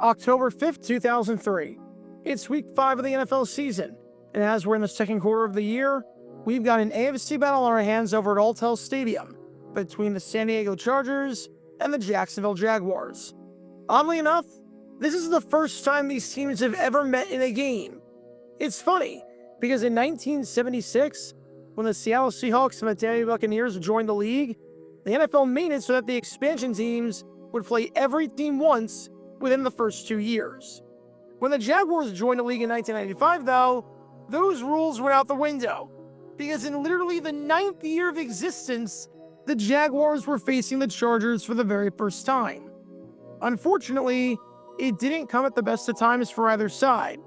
October 5th, 2003. It's week 5 of the NFL season, and as we're in the second quarter of the year, we've got an AFC battle on our hands over at Alltel Stadium between the San Diego Chargers and the Jacksonville Jaguars. Oddly enough, this is the first time these teams have ever met in a game. It's funny, because in 1976, when the Seattle Seahawks and the Tampa Bay Buccaneers joined the league, the NFL made it so that the expansion teams would play every team once within the first 2 years. When the Jaguars joined the league in 1995, though, those rules went out the window, because in literally the 9th year of existence, the Jaguars were facing the Chargers for the very first time. Unfortunately, it didn't come at the best of times for either side.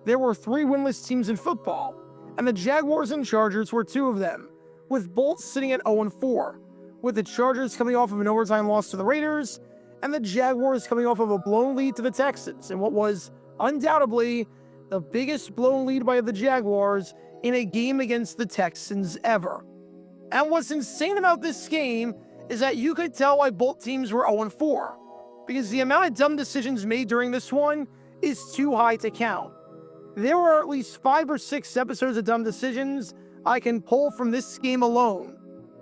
There were 3 winless teams in football, and the Jaguars and Chargers were 2 of them, with both sitting at 0-4, with the Chargers coming off of an overtime loss to the Raiders, and the Jaguars coming off of a blown lead to the Texans in what was undoubtedly the biggest blown lead by the Jaguars in a game against the Texans ever. And what's insane about this game is that you could tell why both teams were 0-4, because the amount of dumb decisions made during this one is too high to count. There were at least 5 or 6 episodes of dumb decisions I can pull from this game alone.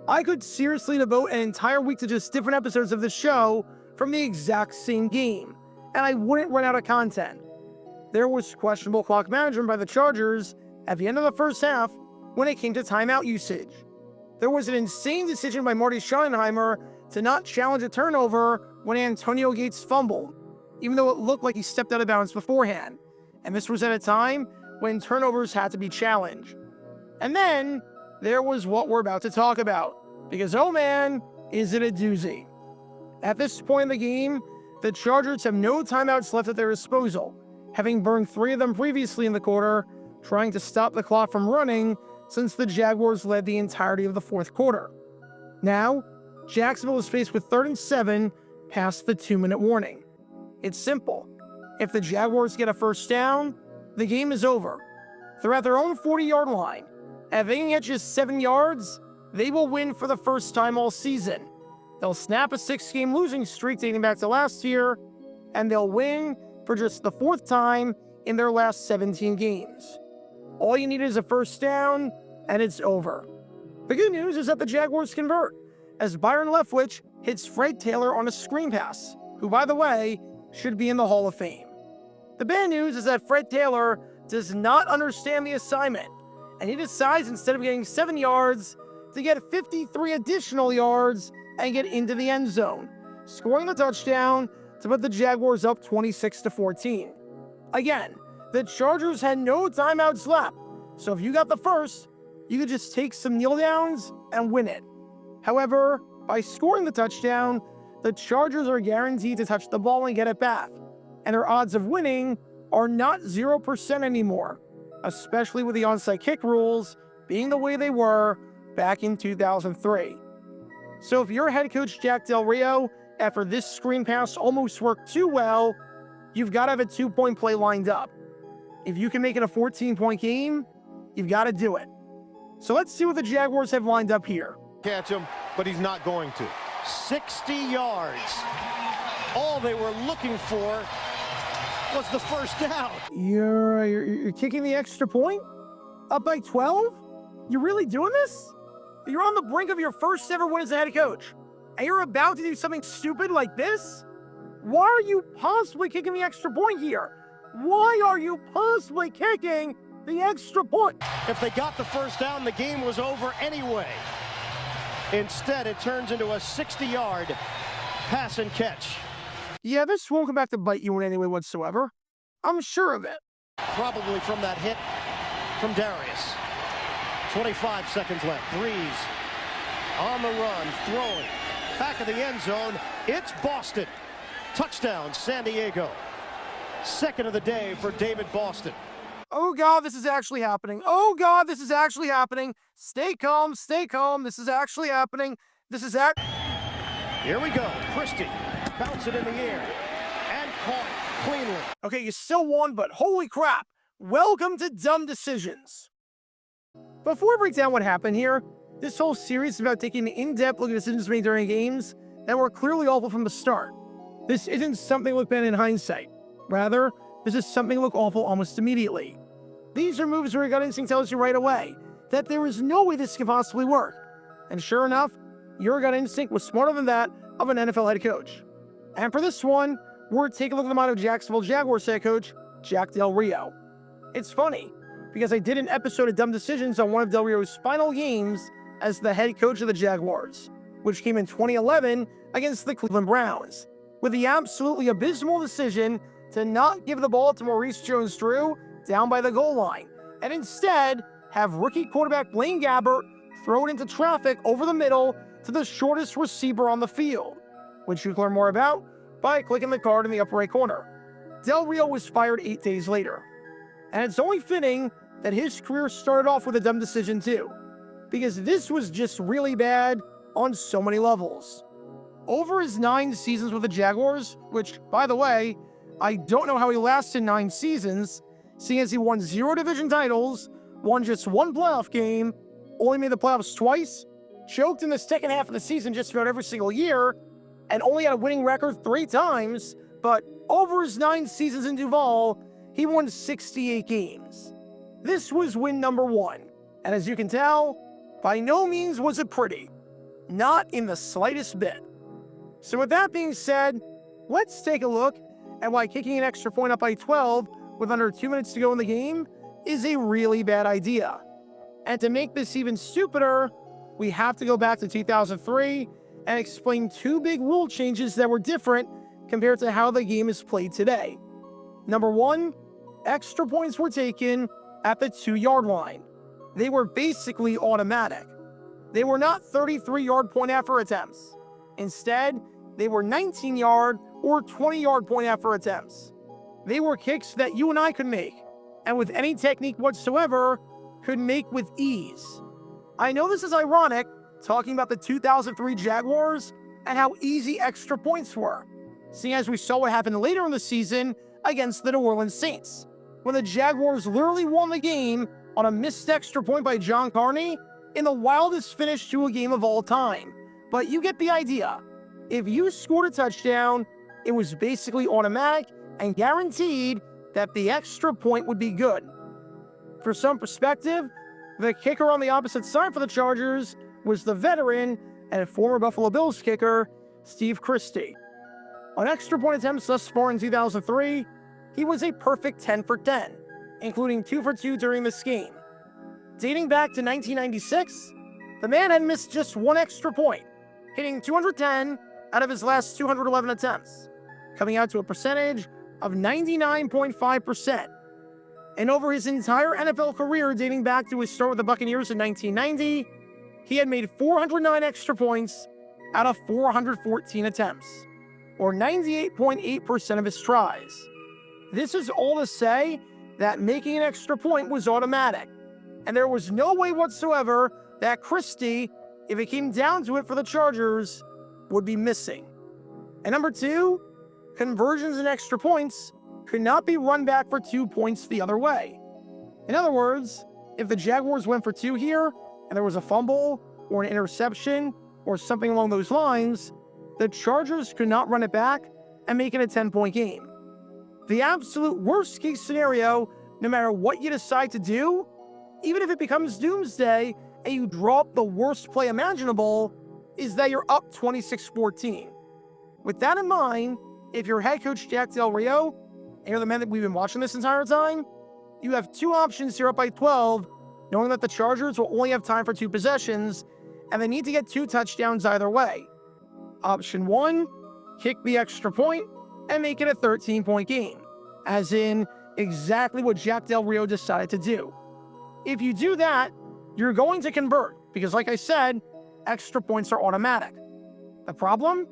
I could seriously devote an entire week to just different episodes of the show from the exact same game, and I wouldn't run out of content. There was questionable clock management by the Chargers at the end of the first half when it came to timeout usage. There was an insane decision by Marty Schottenheimer to not challenge a turnover when Antonio Gates fumbled, even though it looked like he stepped out of bounds beforehand. And this was at a time when turnovers had to be challenged. And then there was what we're about to talk about, because oh man, is it a doozy. At this point in the game, the Chargers have no timeouts left at their disposal, having burned 3 of them previously in the quarter, trying to stop the clock from running since the Jaguars led the entirety of the fourth quarter. Now, Jacksonville is faced with 3rd and 7 past the 2-minute warning. It's simple. If the Jaguars get a first down, the game is over. They're at their own 40-yard line. If they can get just 7 yards, they will win for the first time all season. They'll snap a 6-game losing streak dating back to last year, and they'll win for just the 4th time in their last 17 games. All you need is a first down, and it's over. The good news is that the Jaguars convert, as Byron Leftwich hits Fred Taylor on a screen pass, who, by the way, should be in the Hall of Fame. The bad news is that Fred Taylor does not understand the assignment, and he decides instead of getting 7 yards, to get 53 additional yards and get into the end zone, scoring the touchdown to put the Jaguars up 26-14. Again, the Chargers had no timeouts left, so if you got the first, you could just take some kneel downs and win it. However, by scoring the touchdown, the Chargers are guaranteed to touch the ball and get it back, and their odds of winning are not 0% anymore, especially with the onside kick rules being the way they were back in 2003. So if you're head coach Jack del Rio, after this screen pass almost worked too well, you've got to have a 2-point play lined up. If you can make it a 14-point game, you've got to do it. So let's see what the Jaguars have lined up here. Catch him, but he's not going to. 60 yards. All they were looking for was the first down. You're kicking the extra point? Up by 12? You're really doing this? You're on the brink of your first ever win as a head coach, and you're about to do something stupid like this? Why are you possibly kicking the extra point here? Why are you possibly kicking the extra point? If they got the first down, the game was over anyway. Instead, it turns into a 60-yard pass and catch. Yeah, this won't come back to bite you in any way whatsoever. I'm sure of it. Probably from that hit from Darius. 25 seconds left. Breeze on the run, throwing. Back of the end zone, it's Boston. Touchdown, San Diego. Second of the day for David Boston. Oh God, this is actually happening. Oh God, this is actually happening. Stay calm, stay calm. This is actually happening. This is Here we go. Christie bounce it in the air and caught cleanly. Okay, you still won, but holy crap. Welcome to Dumb Decisions. Before I break down what happened here, this whole series is about taking an in-depth look at decisions made during games that were clearly awful from the start. This isn't something looked at in hindsight. Rather, this is something look awful almost immediately. These are moves where your gut instinct tells you right away that there is no way this can possibly work. And sure enough, your gut instinct was smarter than that of an NFL head coach. And for this one, we're taking a look at the mind of Jacksonville Jaguars head coach, Jack del Rio. It's funny, because I did an episode of Dumb Decisions on one of Del Rio's final games as the head coach of the Jaguars, which came in 2011 against the Cleveland Browns, with the absolutely abysmal decision to not give the ball to Maurice Jones-Drew down by the goal line, and instead have rookie quarterback Blaine Gabbert throw it into traffic over the middle to the shortest receiver on the field, which you can learn more about by clicking the card in the upper right corner. Del Rio was fired 8 days later, and it's only fitting that his career started off with a dumb decision too, because this was just really bad on so many levels. Over his 9 seasons with the Jaguars, which, by the way, I don't know how he lasted 9 seasons, seeing as he won 0 division titles, won just 1 playoff game, only made the playoffs twice, choked in the second half of the season just about every single year, and only had a winning record 3 times, but over his 9 seasons in Duval, he won 68 games. This was win number 1, and as you can tell, by no means was it pretty. Not in the slightest bit. So with that being said, let's take a look at why kicking an extra point up by 12 with under 2 minutes to go in the game is a really bad idea. And to make this even stupider, we have to go back to 2003 and explain 2 big rule changes that were different compared to how the game is played today. Number 1, extra points were taken at the 2-yard line. They were basically automatic. They were not 33-yard point after attempts. Instead, they were 19-yard or 20-yard point after attempts. They were kicks that you and I could make, and with any technique whatsoever, could make with ease. I know this is ironic, talking about the 2003 Jaguars and how easy extra points were, seeing as we saw what happened later in the season against the New Orleans Saints, when the Jaguars literally won the game on a missed extra point by John Carney in the wildest finish to a game of all time. But you get the idea. If you scored a touchdown, it was basically automatic and guaranteed that the extra point would be good. For some perspective, the kicker on the opposite side for the Chargers was the veteran and former Buffalo Bills kicker, Steve Christie. On extra point attempts thus far in 2003, he was a perfect 10 for 10, including 2 for 2 during this game. Dating back to 1996, the man had missed just 1 extra point, hitting 210 out of his last 211 attempts, coming out to a percentage of 99.5%. And over his entire NFL career, dating back to his start with the Buccaneers in 1990, he had made 409 extra points out of 414 attempts, or 98.8% of his tries. This is all to say that making an extra point was automatic, and there was no way whatsoever that Christie, if it came down to it for the Chargers, would be missing. And number 2, conversions and extra points could not be run back for 2 points the other way. In other words, if the Jaguars went for 2 here, and there was a fumble, or an interception, or something along those lines, the Chargers could not run it back and make it a 10-point game. The absolute worst case scenario, no matter what you decide to do, even if it becomes doomsday and you draw up the worst play imaginable, is that you're up 26-14. With that in mind, if you're head coach Jack del Rio, and you're the man that we've been watching this entire time, you have 2 options here up by 12, knowing that the Chargers will only have time for 2 possessions, and they need to get 2 touchdowns either way. Option 1, kick the extra point and make it a 13-point game, as in exactly what Jack del Rio decided to do. If you do that, you're going to convert, because like I said, extra points are automatic. The problem?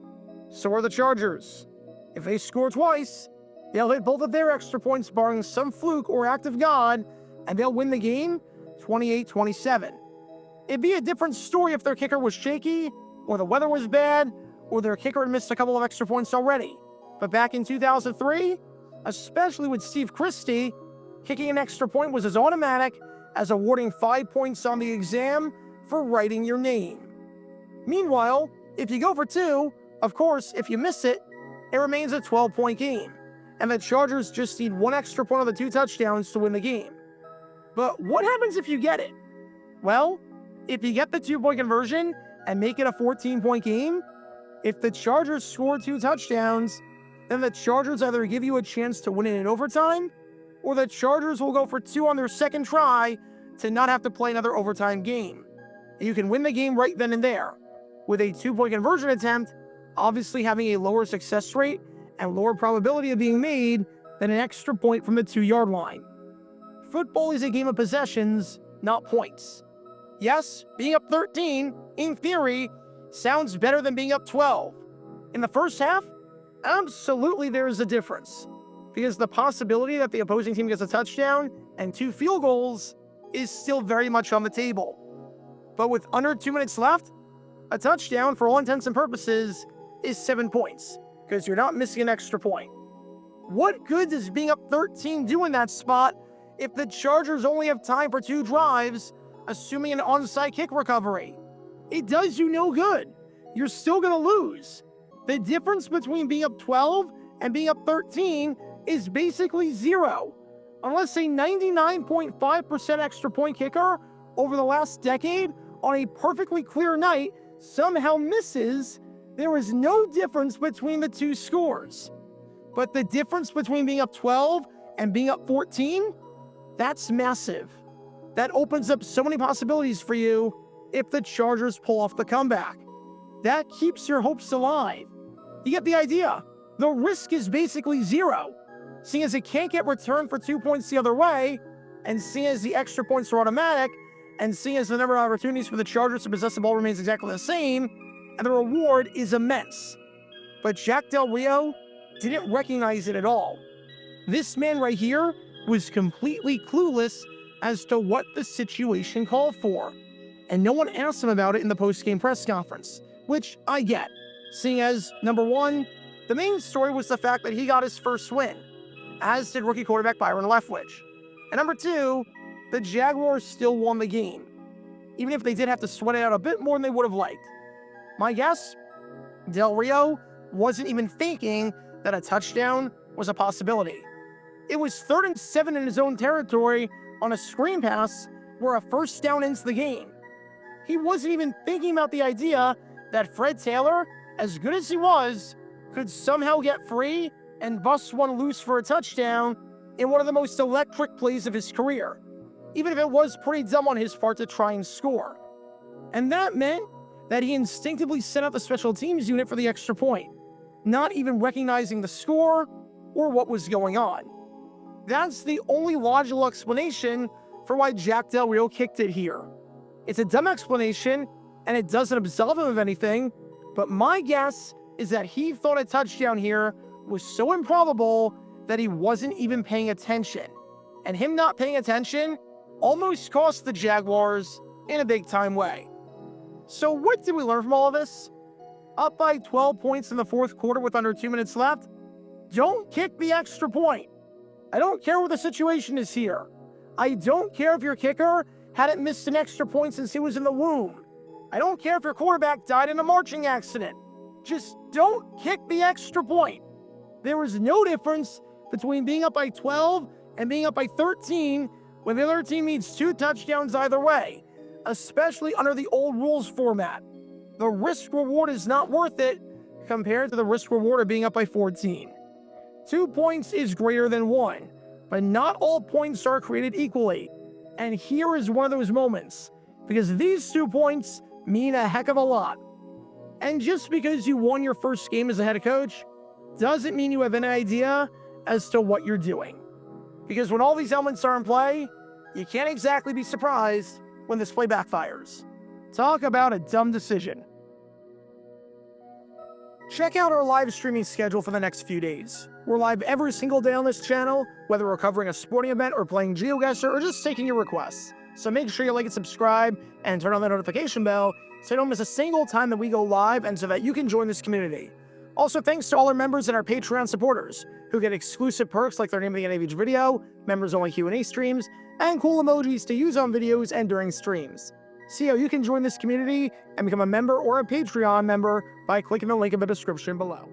So are the Chargers. If they score twice, they'll hit both of their extra points barring some fluke or act of God, and they'll win the game 28-27. It'd be a different story if their kicker was shaky, or the weather was bad, or their kicker had missed a couple of extra points already. But back in 2003, especially with Steve Christie, kicking an extra point was as automatic as awarding 5 points on the exam for writing your name. Meanwhile, if you go for 2, of course, if you miss it, it remains a 12-point game. and the Chargers just need one extra point on the 2 touchdowns to win the game. But what happens if you get it? Well, if you get the 2-point conversion and make it a 14-point game, if the Chargers score 2 touchdowns, then the Chargers either give you a chance to win it in overtime, or the Chargers will go for 2 on their second try to not have to play another overtime game. And you can win the game right then and there, with a 2-point conversion attempt obviously having a lower success rate and lower probability of being made than an extra point from the 2-yard line. Football is a game of possessions, not points. Yes, being up 13, in theory, sounds better than being up 12. In the first half, absolutely there is a difference, because the possibility that the opposing team gets a touchdown and 2 field goals is still very much on the table. But with under 2 minutes left, a touchdown, for all intents and purposes, is 7 points, because you're not missing an extra point. What good does being up 13 do in that spot if the Chargers only have time for 2 drives, assuming an onside kick recovery? It does you no good. You're still going to lose. The difference between being up 12 and being up 13 is basically 0. Unless a 99.5% extra point kicker over the last decade on a perfectly clear night somehow misses, there is no difference between the 2 scores. But the difference between being up 12 and being up 14, that's massive. That opens up so many possibilities for you if the Chargers pull off the comeback. That keeps your hopes alive. You get the idea. The risk is basically 0. Seeing as it can't get returned for 2 points the other way, and seeing as the extra points are automatic, and seeing as the number of opportunities for the Chargers to possess the ball remains exactly the same, and the reward is immense. But Jack del Rio didn't recognize it at all. This man right here was completely clueless as to what the situation called for, and no one asked him about it in the post-game press conference, which I get, seeing as, number one, the main story was the fact that he got his first win, as did rookie quarterback Byron Leftwich. And number two, the Jaguars still won the game, even if they did have to sweat it out a bit more than they would have liked. My guess? Del Rio wasn't even thinking that a touchdown was a possibility. It was 3rd and 7 in his own territory on a screen pass where a first down ends the game. He wasn't even thinking about the idea that Fred Taylor, as good as he was, could somehow get free and bust one loose for a touchdown in one of the most electric plays of his career, even if it was pretty dumb on his part to try and score. And that meant that he instinctively sent out the special teams unit for the extra point, not even recognizing the score or what was going on. That's the only logical explanation for why Jack del Rio kicked it here. It's a dumb explanation, and it doesn't absolve him of anything, but my guess is that he thought a touchdown here was so improbable that he wasn't even paying attention. And him not paying attention almost cost the Jaguars in a big-time way. So what did we learn from all of this? Up by 12 points in the 4th quarter with under 2 minutes left? Don't kick the extra point. I don't care what the situation is here. I don't care if your kicker hadn't missed an extra point since he was in the womb. I don't care if your quarterback died in a marching accident. Just don't kick the extra point. There is no difference between being up by 12 and being up by 13 when the other team needs 2 touchdowns either way, especially under the old rules format. The risk-reward is not worth it compared to the risk-reward of being up by 14. 2 points is greater than 1, but not all points are created equally. And here is one of those moments, because these 2 points mean a heck of a lot. And just because you won your first game as a head coach doesn't mean you have any idea as to what you're doing. Because when all these elements are in play, you can't exactly be surprised when this play backfires. Talk about a dumb decision. Check out our live streaming schedule for the next few days. We're live every single day on this channel, whether we're covering a sporting event or playing GeoGuessr or just taking your requests. So make sure you like and subscribe and turn on the notification bell so you don't miss a single time that we go live and so that you can join this community. Also, thanks to all our members and our Patreon supporters who get exclusive perks like their name of the end of each video, members-only Q&A streams, and cool emojis to use on videos and during streams. See how you can join this community and become a member or a Patreon member by clicking the link in the description below.